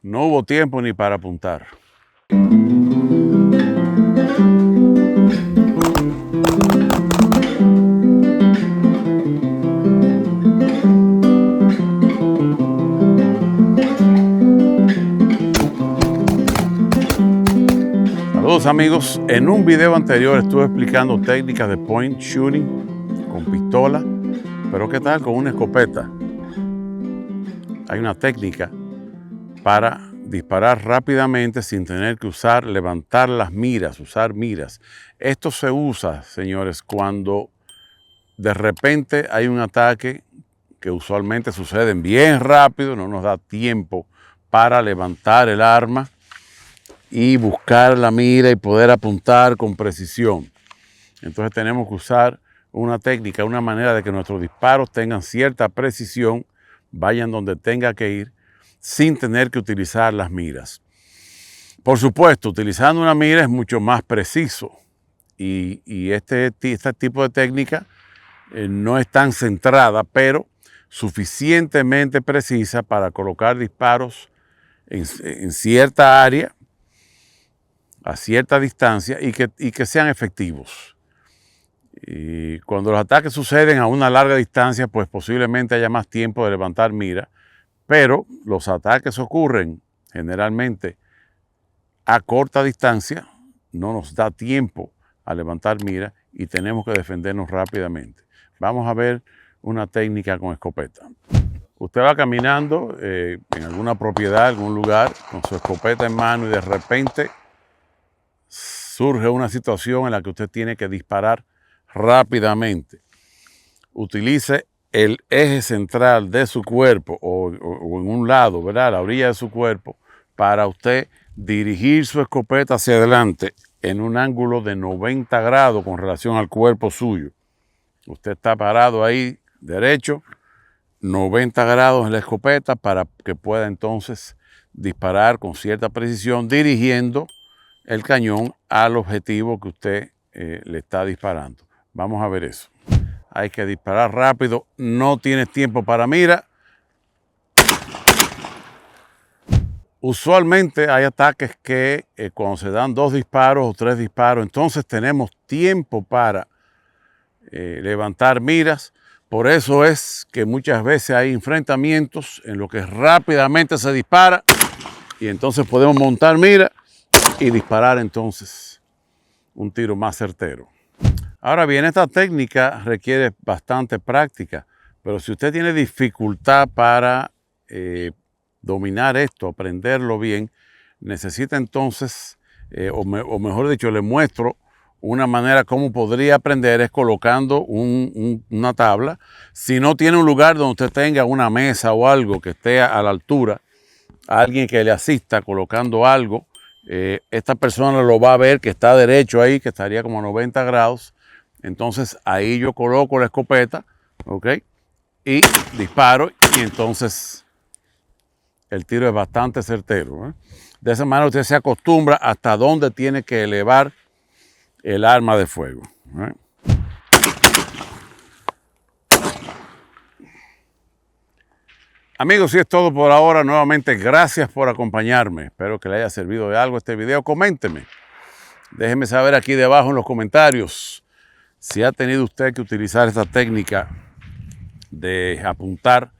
No hubo tiempo ni para apuntar. Saludos amigos, en un video anterior estuve explicando técnicas de point shooting con pistola, pero ¿qué tal con una escopeta? Hay una técnica para disparar rápidamente sin tener que levantar las miras, usar miras. Esto se usa, señores, cuando de repente hay un ataque que usualmente suceden bien rápido, no nos da tiempo para levantar el arma y buscar la mira y poder apuntar con precisión. Entonces tenemos que usar una técnica, una manera de que nuestros disparos tengan cierta precisión, vayan donde tenga que ir, sin tener que utilizar las miras. Por supuesto, utilizando una mira es mucho más preciso y este tipo de técnica no es tan centrada, pero suficientemente precisa para colocar disparos en cierta área, a cierta distancia y que sean efectivos. Y cuando los ataques suceden a una larga distancia, pues posiblemente haya más tiempo de levantar mira, pero los ataques ocurren generalmente a corta distancia, no nos da tiempo a levantar mira y tenemos que defendernos rápidamente. Vamos a ver una técnica con escopeta. Usted va caminando en alguna propiedad, algún lugar, con su escopeta en mano y de repente surge una situación en la que usted tiene que disparar rápidamente. Utilice el eje central de su cuerpo o en un lado, ¿verdad? La orilla de su cuerpo, para usted dirigir su escopeta hacia adelante en un ángulo de 90 grados con relación al cuerpo suyo. Usted está parado ahí derecho, 90 grados en la escopeta para que pueda entonces disparar con cierta precisión dirigiendo el cañón al objetivo que usted le está disparando. Vamos a ver eso. Hay que disparar rápido, no tienes tiempo para mira. Usualmente hay ataques que cuando se dan 2 disparos o 3 disparos, entonces tenemos tiempo para levantar miras. Por eso es que muchas veces hay enfrentamientos en los que rápidamente se dispara y entonces podemos montar mira y disparar entonces un tiro más certero. Ahora bien, esta técnica requiere bastante práctica, pero si usted tiene dificultad para dominar esto, aprenderlo bien, necesita entonces, o mejor dicho, le muestro una manera como podría aprender es colocando una tabla. Si no tiene un lugar donde usted tenga una mesa o algo que esté a la altura, alguien que le asista colocando algo, esta persona lo va a ver que está derecho ahí, que estaría como a 90 grados. Entonces ahí yo coloco la escopeta, ¿ok? Y disparo y entonces el tiro es bastante certero, ¿eh? De esa manera usted se acostumbra hasta dónde tiene que elevar el arma de fuego, ¿eh? Amigos, y es todo por ahora. Nuevamente, gracias por acompañarme. Espero que le haya servido de algo este video. Coménteme. Déjeme saber aquí debajo en los comentarios si ha tenido usted que utilizar esta técnica de apuntar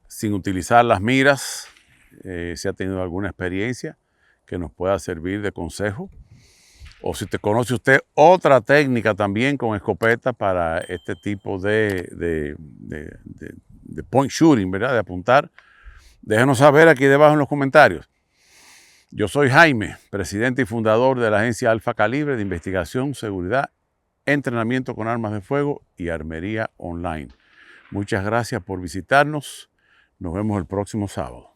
sin utilizar las miras, si ha tenido alguna experiencia que nos pueda servir de consejo, o si conoce usted otra técnica también con escopeta para este tipo de point shooting, ¿verdad? De apuntar. Déjenos saber aquí debajo en los comentarios. Yo soy Jaime, presidente y fundador de la agencia Alfa Calibre de investigación, seguridad, entrenamiento con armas de fuego y armería online. Muchas gracias por visitarnos. Nos vemos el próximo sábado.